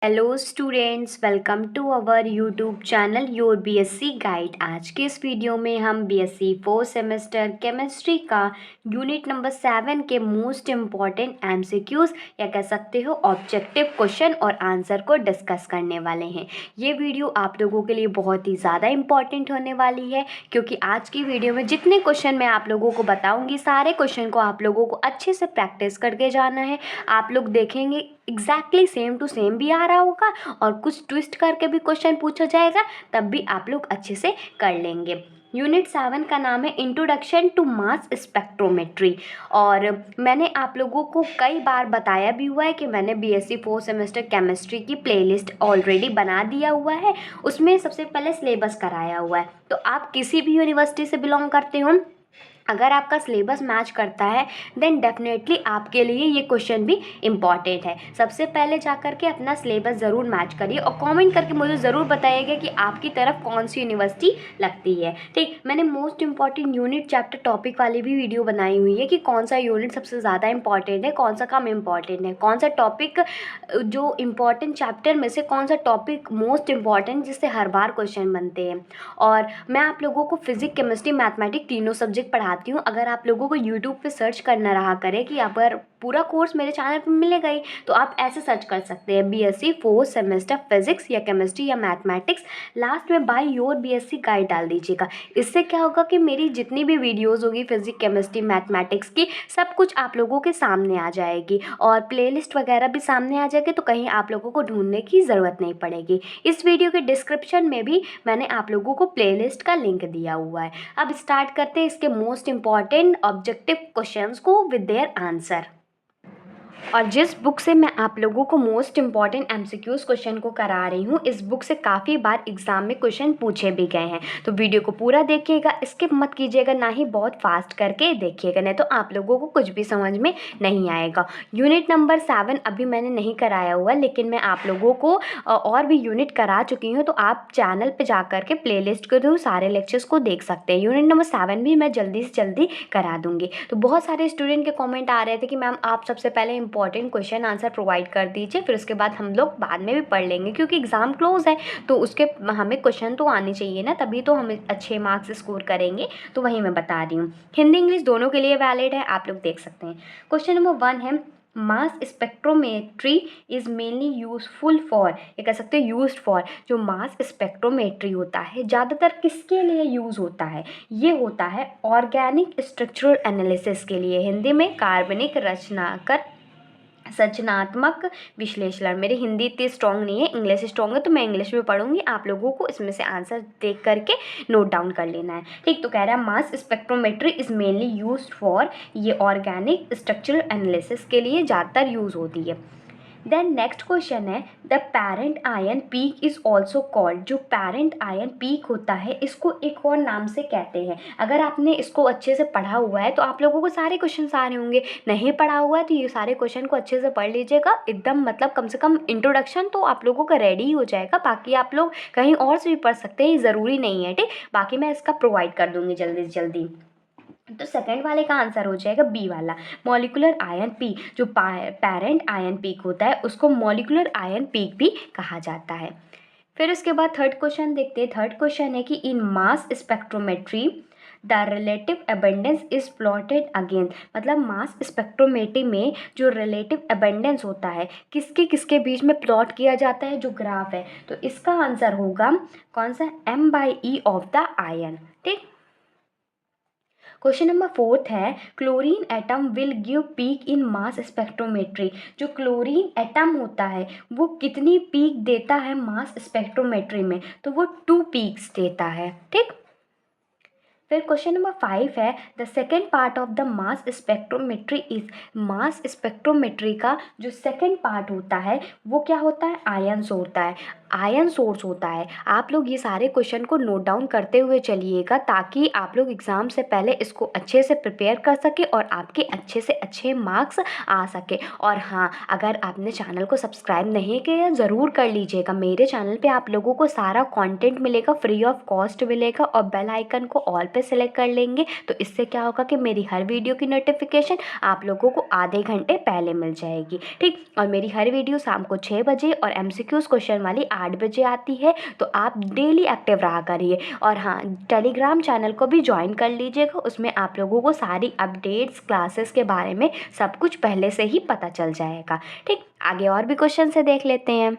Hello students, welcome to our YouTube channel your BSc guide. आज के इस video में हम बीएससी फोर्थ सेमेस्टर केमिस्ट्री का यूनिट नंबर 7 के मोस्ट इम्पॉर्टेंट एमसीक्यूज या कह सकते हो ऑब्जेक्टिव क्वेश्चन और आंसर को डिस्कस करने वाले हैं। ये वीडियो आप लोगों के लिए बहुत ही ज़्यादा इम्पॉर्टेंट होने वाली है, क्योंकि आज की वीडियो में जितने क्वेश्चन मैं आप लोगों को बताऊँगी सारे क्वेश्चन को आप लोगों को अच्छे से प्रैक्टिस करके जाना है। आप लोग देखेंगे एग्जैक्टली सेम टू सेम भी आ रहा होगा और कुछ ट्विस्ट करके भी क्वेश्चन पूछा जाएगा, तब भी आप लोग अच्छे से कर लेंगे। यूनिट 7 का नाम है इंट्रोडक्शन टू मास स्पेक्ट्रोमेट्री। और मैंने आप लोगों को कई बार बताया भी हुआ है कि मैंने बीएससी फोर्थ सेमेस्टर केमिस्ट्री की प्लेलिस्ट ऑलरेडी बना दिया हुआ है। उसमें सबसे पहले सिलेबस कराया हुआ है, तो आप किसी भी यूनिवर्सिटी से बिलोंग करते हो, अगर आपका सिलेबस मैच करता है देन डेफिनेटली आपके लिए ये क्वेश्चन भी इम्पॉर्टेंट है। सबसे पहले जाकर के अपना सिलेबस ज़रूर मैच करिए और कमेंट करके मुझे ज़रूर बताइएगा कि आपकी तरफ कौन सी यूनिवर्सिटी लगती है। ठीक, मैंने most important unit chapter topic वाली भी वीडियो बनाई हुई है कि कौन सा यूनिट सबसे ज़्यादा इंपॉर्टेंट है, कौन सा कम इम्पॉर्टेंट है, कौन सा टॉपिक जो इम्पॉर्टेंट चैप्टर में से कौन सा टॉपिक मोस्ट इम्पॉर्टेंट जिससे हर बार क्वेश्चन बनते हैं। और मैं आप लोगों को फिजिक्स, केमिस्ट्री, मैथमेटिक्स तीनों सब्जेक्ट पढ़ाती हूँ। अगर आप लोगों को यूट्यूब पे सर्च करना रहा करे कि अगर पूरा कोर्स मेरे चैनल पे मिलेगा ही, तो आप ऐसे सर्च कर सकते हैं बीएससी फोर्थ सेमेस्टर फिजिक्स या केमिस्ट्री या मैथमेटिक्स, लास्ट में बाय योर बीएससी गाइड डाल दीजिएगा। इससे क्या होगा कि मेरी जितनी भी वीडियोज़ होगी फिजिक्स, केमिस्ट्री, मैथमेटिक्स की, सब कुछ आप लोगों के सामने आ जाएगी और प्लेलिस्ट वगैरह भी सामने आ जाएगी, तो कहीं आप लोगों को ढूंढने की ज़रूरत नहीं पड़ेगी। इस वीडियो के डिस्क्रिप्शन में भी मैंने आप लोगों को प्लेलिस्ट का लिंक दिया हुआ है। अब स्टार्ट करते हैं इसके मोस्ट इम्पॉर्टेंट ऑब्जेक्टिव क्वेश्चंस को विद देयर आंसर। और जिस बुक से मैं आप लोगों को मोस्ट इम्पॉर्टेंट एमसीक्यूज क्वेश्चन को करा रही हूँ, इस बुक से काफ़ी बार एग्जाम में क्वेश्चन पूछे भी गए हैं, तो वीडियो को पूरा देखिएगा, स्किप मत कीजिएगा, ना ही बहुत फास्ट करके देखिएगा, नहीं तो आप लोगों को कुछ भी समझ में नहीं आएगा। यूनिट नंबर 7 अभी मैंने नहीं कराया हुआ, लेकिन मैं आप लोगों को और भी यूनिट करा चुकी हूँ, तो आप चैनल पर जा कर के प्ले लिस्ट के थ्रू सारे लेक्चर्स को देख सकते हैं। यूनिट नंबर 7 भी मैं जल्दी से जल्दी करा दूँगी। तो बहुत सारे स्टूडेंट के कॉमेंट आ रहे थे कि मैम आप सबसे पहले इंपॉर्टेंट क्वेश्चन आंसर प्रोवाइड कर दीजिए, फिर उसके बाद हम लोग बाद में भी पढ़ लेंगे, क्योंकि एग्ज़ाम क्लोज है तो उसके हमें क्वेश्चन तो आने चाहिए ना, तभी तो हम अच्छे मार्क्स स्कोर करेंगे। तो वही मैं बता रही हूँ, हिंदी इंग्लिश दोनों के लिए वैलिड है, आप लोग देख सकते हैं। क्वेश्चन नंबर 1 है mass spectrometry is mainly useful for, ये कह सकते हैं यूज्ड फॉर। जो मास स्पेक्ट्रोमेट्री होता है ज़्यादातर किसके लिए यूज़ होता है? ये होता है ऑर्गेनिक स्ट्रक्चरल एनालिसिस के लिए, हिंदी में कार्बनिक संरचनात्मक विश्लेषण। मेरी हिंदी इतनी स्ट्रॉन्ग नहीं है, इंग्लिश स्ट्रॉन्ग है, तो मैं इंग्लिश में पढ़ूंगी, आप लोगों को इसमें से आंसर देख करके नोट डाउन कर लेना है। ठीक, तो कह रहा है मास spectrometry is mainly used for, ये ऑर्गेनिक स्ट्रक्चरल एनालिसिस के लिए ज़्यादातर यूज़ होती है। देन नेक्स्ट क्वेश्चन है the parent ion peak is also called. जो पेरेंट आयन पीक होता है इसको एक और नाम से कहते हैं। अगर आपने इसको अच्छे से पढ़ा हुआ है तो आप लोगों को सारे क्वेश्चन आ रहे होंगे, नहीं पढ़ा हुआ है तो ये सारे क्वेश्चन को अच्छे से पढ़ लीजिएगा एकदम, मतलब कम से कम इंट्रोडक्शन तो आप लोगों का रेडी हो जाएगा। बाकी आप लोग कहीं और से भी पढ़ सकते हैं, ये ज़रूरी नहीं है। ठीक, बाकी मैं इसका प्रोवाइड कर दूँगी जल्दी से जल्दी। तो सेकंड वाले का आंसर हो जाएगा बी वाला, मॉलिक्यूलर आयन पीक। जो पेरेंट आयन पीक होता है उसको मॉलिक्यूलर आयन पीक भी कहा जाता है। फिर उसके बाद थर्ड क्वेश्चन देखते हैं। थर्ड क्वेश्चन है कि in mass spectrometry the relative abundance is plotted again. मतलब मास स्पेक्ट्रोमेट्री में जो रिलेटिव अबेंडेंस होता है किसके किसके बीच में प्लॉट किया जाता है, जो ग्राफ है, तो इसका आंसर होगा कौन सा, m/e ऑफ द आयन। ठीक, क्वेश्चन नंबर 4 है chlorine atom will give peak in mass spectrometry. जो क्लोरीन एटम होता है वो कितनी पीक देता है मास स्पेक्ट्रोमेट्री में, तो वो 2 पीक्स देता है। ठीक, फिर क्वेश्चन नंबर 5 है the second part of the mass spectrometry is. Mass spectrometry का जो सेकेंड पार्ट होता है वो क्या होता है, आयन होता है, आयन सोर्स होता है। आप लोग ये सारे क्वेश्चन को नोट डाउन करते हुए चलिएगा, ताकि आप लोग एग्ज़ाम से पहले इसको अच्छे से प्रिपेयर कर सके और आपके अच्छे से अच्छे मार्क्स आ सके। और हाँ, अगर आपने चैनल को सब्सक्राइब नहीं किया ज़रूर कर लीजिएगा। मेरे चैनल पे आप लोगों को सारा कंटेंट मिलेगा, फ्री ऑफ कॉस्ट मिलेगा, और बेल आइकन को ऑल पे पे सेलेक्ट कर लेंगे तो इससे क्या होगा कि मेरी हर वीडियो की नोटिफिकेशन आप लोगों को आधे घंटे पहले मिल जाएगी। ठीक, और मेरी हर वीडियो शाम को 6 बजे और MCQs क्वेश्चन वाली 8 बजे आती है, तो आप डेली एक्टिव रहा करिए। और हाँ, टेलीग्राम चैनल को भी ज्वाइन कर लीजिएगा, उसमें आप लोगों को सारी अपडेट्स क्लासेस के बारे में सब कुछ पहले से ही पता चल जाएगा। ठीक, आगे और भी क्वेश्चन से देख लेते हैं।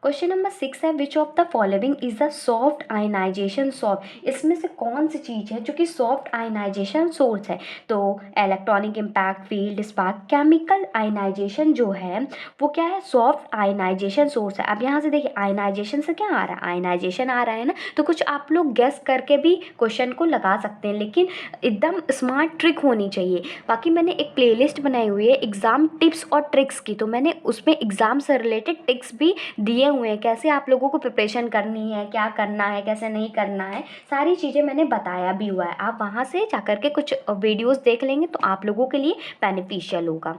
क्वेश्चन नंबर 6 है, which of the following is the soft ionisation source. इसमें से कौन सी चीज़ है जो कि सॉफ्ट आयनाइजेशन सोर्स है? तो electronic impact, field, spark, chemical ionisation जो है वो क्या है? सॉफ्ट आयनाइजेशन सोर्स है। अब यहाँ से देखिए आयनाइजेशन से क्या आ रहा है? आयनाइजेशन आ रहा है ना, तो कुछ आप लोग गेस करके भी क्वेश्चन को लगा सकते हैं, लेकिन एकदम स्मार्ट ट्रिक होनी चाहिए। बाकी मैंने एक प्लेलिस्ट बनाई हुई है एग्ज़ाम टिप्स और ट्रिक्स की, तो मैंने उसमें एग्ज़ाम से रिलेटेड टिप्स भी दिए हुए हैं, कैसे आप लोगों को प्रिपरेशन करनी है, क्या करना है, कैसे नहीं करना है, सारी चीज़ें मैंने बताया भी हुआ है। आप वहाँ से जाकर के कुछ वीडियोस देख लेंगे तो आप लोगों के लिए बेनिफिशियल होगा।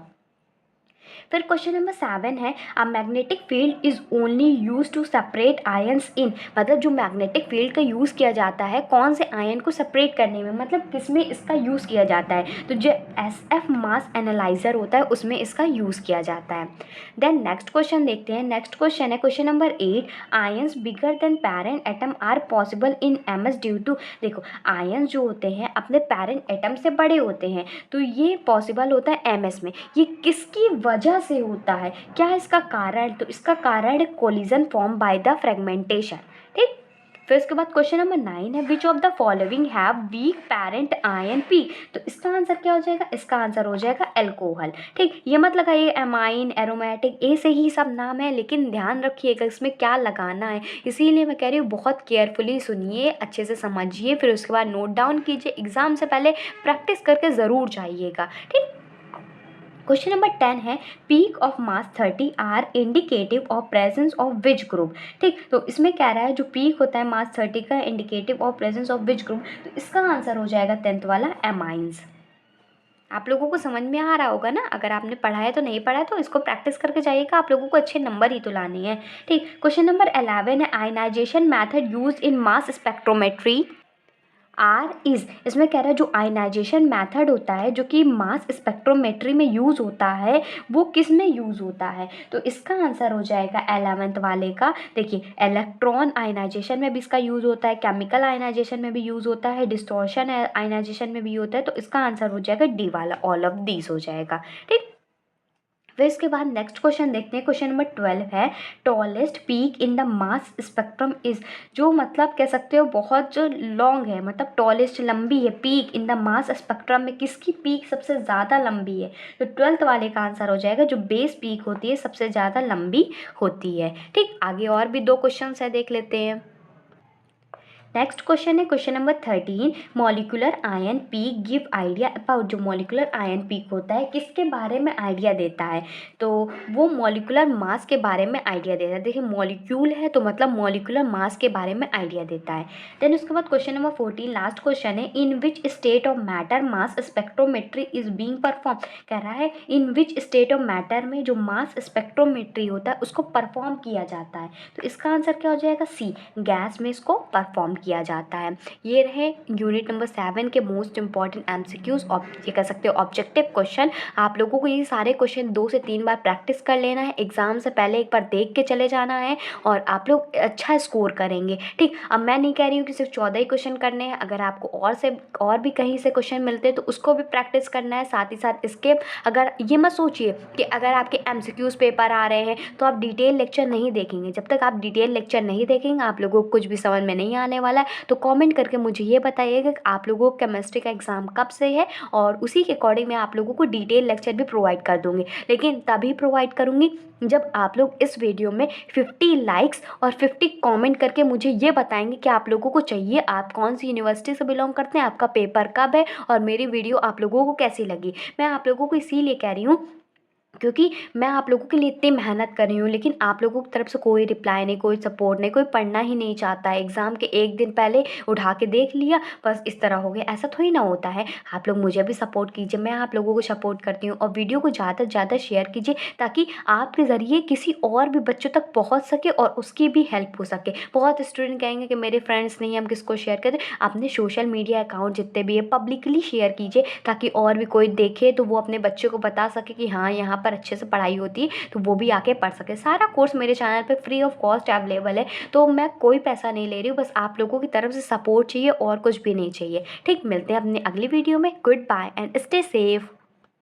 फिर क्वेश्चन नंबर 7 है, a magnetic field is only use to separate ions in. मतलब जो मैग्नेटिक फील्ड का यूज़ किया जाता है कौन से आयन को सेपरेट करने में, मतलब किस में इसका यूज़ किया जाता है? तो जो SF मास एनालाइजर होता है उसमें इसका यूज़ किया जाता है। देन नेक्स्ट क्वेश्चन देखते हैं। नेक्स्ट क्वेश्चन है question number 8, ions bigger than parent atom are possible in MS due to. देखो आयंस जो होते हैं अपने पेरेंट एटम से बड़े होते हैं, तो ये पॉसिबल होता है MS में। ये किसकी वजह से होता है, क्या है इसका कारण? तो इसका कारण है collision form by the fragmentation. ठीक, फिर इसके बाद क्वेश्चन नंबर 9 है, which of the following have week parent ion P. तो इसका आंसर क्या हो जाएगा? इसका आंसर हो जाएगा एल्कोहल। ठीक, ये मत लगाइए एमाइन, एरोमेटिक, ए से ही सब नाम है, लेकिन ध्यान रखिएगा इसमें क्या लगाना है, इसीलिए मैं कह रही हूँ बहुत केयरफुली सुनिए, अच्छे से समझिए, फिर उसके बाद नोट डाउन कीजिए, एग्जाम से पहले प्रैक्टिस करके ज़रूर जाइएगा। ठीक, क्वेश्चन नंबर 10 है, peak of mass 30 are indicative of presence of which group. ठीक, तो इसमें कह रहा है जो पीक होता है मास 30 का indicative of presence of which group, तो इसका आंसर हो जाएगा 10th वाला एमाइंस। आप लोगों को समझ में आ रहा होगा ना? अगर आपने पढ़ा है तो नहीं पढ़ा है तो इसको प्रैक्टिस करके जाइएगा, आप लोगों को अच्छे नंबर ही तो लाने हैं। ठीक, क्वेश्चन नंबर 11 है, ionization method use in mass spectrometry are is. इसमें कह रहा है जो आयनाइजेशन मेथड होता है जो कि मास स्पेक्ट्रोमेट्री में यूज़ होता है वो किस में यूज़ होता है? तो इसका आंसर हो जाएगा 11th वाले का। देखिए इलेक्ट्रॉन आयनाइजेशन में भी इसका यूज़ होता है, केमिकल आयनाइजेशन में भी यूज़ होता है, डिस्टॉर्शन आयनाइजेशन में भी होता है, तो इसका आंसर हो जाएगा डी वाला, ऑल ऑफ दीज हो जाएगा। ठीक, फिर इसके बाद नेक्स्ट क्वेश्चन देखते हैं। क्वेश्चन नंबर 12 है, tallest peak in the mass spectrum is. जो मतलब कह सकते हो बहुत जो लॉन्ग है, मतलब टॉलेस्ट लंबी है, peak in the mass spectrum में किसकी पीक सबसे ज़्यादा लंबी है? तो 12th वाले का आंसर हो जाएगा जो बेस पीक होती है सबसे ज़्यादा लंबी होती है। ठीक, आगे और भी 2 क्वेश्चन है, देख लेते हैं। नेक्स्ट क्वेश्चन है question number 13, molecular ion peak give idea about. जो मॉलिक्यूलर आयन पीक होता है किसके बारे में आइडिया देता है? तो वो मॉलिक्यूलर मास के बारे में आइडिया देता है। देखिए मॉलिक्यूल है तो मतलब मॉलिक्यूलर मास के बारे में आइडिया देता है। देन उसके बाद क्वेश्चन नंबर 14 लास्ट क्वेश्चन है, in which state of matter mass spectrometry is being perform. कह रहा है in which state of matter में जो मास स्पेक्ट्रोमेट्री होता है उसको परफॉर्म किया जाता है। तो इसका आंसर क्या हो जाएगा? सी, गैस में इसको परफॉर्म किया जाता है। ये रहे यूनिट नंबर 7 के मोस्ट इंपॉर्टेंट MCQs, ये कह सकते हो ऑब्जेक्टिव क्वेश्चन। आप लोगों को ये सारे क्वेश्चन 2 से 3 बार प्रैक्टिस कर लेना है, एग्जाम से पहले एक बार देख के चले जाना है और आप लोग अच्छा स्कोर करेंगे। ठीक, अब मैं नहीं कह रही हूँ कि सिर्फ 14 ही क्वेश्चन करने हैं, अगर आपको और भी कहीं से क्वेश्चन मिलते हैं तो उसको भी प्रैक्टिस करना है। साथ ही साथ इसके अगर ये मत सोचिए कि अगर आपके MCQs पेपर आ रहे हैं तो आप डिटेल लेक्चर नहीं देखेंगे। जब तक आप डिटेल लेक्चर नहीं देखेंगे आप लोगों को कुछ भी समझ में नहीं आने वाला है। तो कमेंट करके मुझे ये बताइएगा कि आप लोगों को केमिस्ट्री का एग्ज़ाम कब से है, और उसी के अकॉर्डिंग मैं आप लोगों को डिटेल लेक्चर भी प्रोवाइड कर दूँगी। लेकिन तभी प्रोवाइड करूँगी जब आप लोग इस वीडियो में 50 लाइक्स और 50 कमेंट करके मुझे ये बताएंगे कि आप लोगों को चाहिए, आप कौन सी यूनिवर्सिटी से बिलोंग करते हैं, आपका पेपर कब है और मेरी वीडियो आप लोगों को कैसी लगी। मैं आप लोगों को इसीलिए कह रही हूँ क्योंकि मैं आप लोगों के लिए इतनी मेहनत कर रही हूँ, लेकिन आप लोगों की तरफ से कोई रिप्लाई नहीं, कोई सपोर्ट नहीं, कोई पढ़ना ही नहीं चाहता है। एग्ज़ाम के 1 दिन पहले उठा के देख लिया, बस इस तरह हो गया। ऐसा थोड़ी ना होता है। आप लोग मुझे भी सपोर्ट कीजिए, मैं आप लोगों को सपोर्ट करती हूँ, और वीडियो को ज़्यादा से ज़्यादा शेयर कीजिए, ताकि आपके ज़रिए किसी और भी बच्चों तक पहुँच सके और उसकी भी हेल्प हो सके। बहुत स्टूडेंट कहेंगे कि मेरे फ्रेंड्स नहीं, हम किसको शेयर करें। अपने सोशल मीडिया अकाउंट जितने भी है पब्लिकली शेयर कीजिए, ताकि और भी कोई देखे तो वो अपने बच्चे को बता सके कि हाँ, यहाँ पर अच्छे से पढ़ाई होती है, तो वो भी आके पढ़ सके। सारा कोर्स मेरे चैनल पे फ्री ऑफ कॉस्ट अवेलेबल है, तो मैं कोई पैसा नहीं ले रही हूँ, बस आप लोगों की तरफ से सपोर्ट चाहिए और कुछ भी नहीं चाहिए। ठीक, मिलते हैं अपने अगली वीडियो में। Goodbye and stay safe.